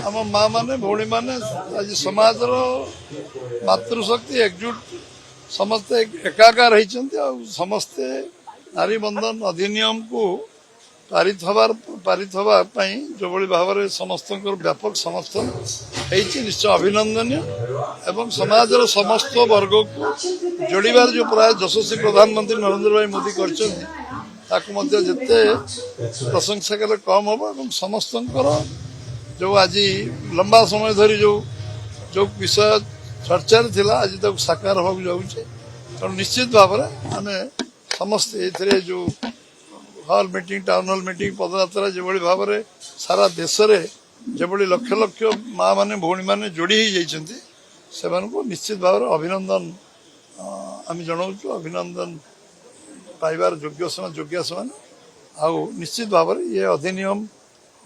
आम माँ माने भौणी माने आज समाज मातृशक्ति एकजुट समस्ते एकाकार होती समस्ते नारी बंधन अधिनियम को पारित हवा जो बड़ी भाव में समस्त व्यापक समर्थन होती निश्चय अभिनंदनीय एवं समाज समस्त वर्ग को जोड़बार जो प्राय यशस्वी प्रधानमंत्री नरेंद्र भाई मोदी करते प्रशंसा कले कम हम समस्त जो आज लंबा समय धरी जो विषय चर्चा थिला आज तक साकार हो जाऊे तेणु निश्चित भाव में आम समस्ते ये जो hall meeting town hall meeting padyatra जो भाव में सारा देश में जो लक्ष लक्ष माँ माने भौणी माने जोड़ी हो जाती से निश्चित भाव में अभिनंदन आम जनाऊँ अभिनंदन पाइबार योग्य से निश्चित भाव में ये अधिनियम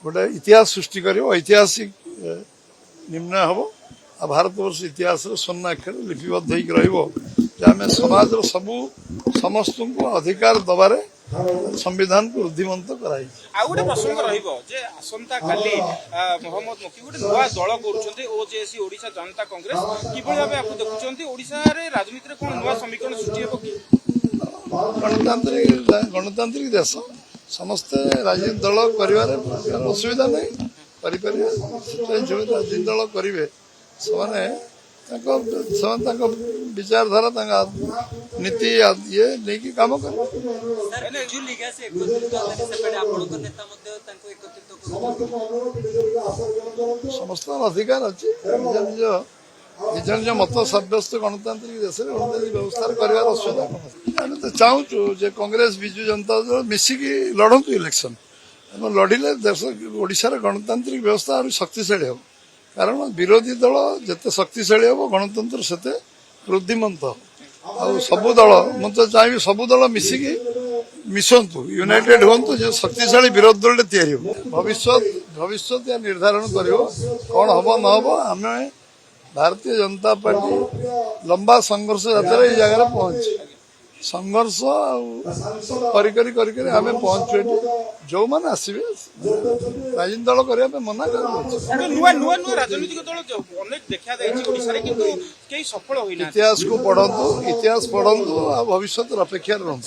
गोटे इतिहास सृष्टि कर ऐतिहासिक निर्णय हम आ भारत वर्ष इतिहास स्वर्ण अक्षर लिपिबद्ध होमें समाज सबू समस्त को अधिकार दबारे संविधान को रुद्धिमंत कराई गोटे प्रसंग आसंता काली मोहम्मद मुकी गोटे नुआ दल कर ओजेसी ओडिशा जनता कांग्रेस किभली भाव आप देखुं ओडिशा रे राजनीति रे कोन नुआ समीकरण सृष्टि हेबो कि गणतांत्रिक देश समस्ते राजनीति दल कर असुविधा नहीं जो राजनीति दल करेंगे विचारधारा नीति ये नहीं काम कर समस्त अधिकार अच्छी निज निज मत सब्यस्त गणतांत्रिक देश गणतांत्रिक व्यवस्था कर असुविधा कौन तो चाहूँ कांग्रेस विजु जनता दल मिसिकी लड़ू इलेक्शन लड़िले देश ओडिशा गणतांत्रिक व्यवस्था शक्तिशाली हो कारण विरोधी दल जिते शक्तिशाली हम गणतंत्र सेते वृद्धिमंत सबु दल मुझे चाहिए सबु दल मिसिकी मिशंतु यूनाइटेड हूँ जो शक्तिशाली विरोधी दल भविष्य या निर्धारण कर कौन हम न हम आम भारतीय जनता पार्टी लंबा संघर्ष यात्रा ये जगह पहुंची संघर्ष आम पहुंचु जो मैंने आसवे राजनीति दल करने मना कर राजनीतिक दल अनेक देखा इतिहास को पढ़ु इतिहास पढ़ु भविष्य अपेक्षा रहूँ।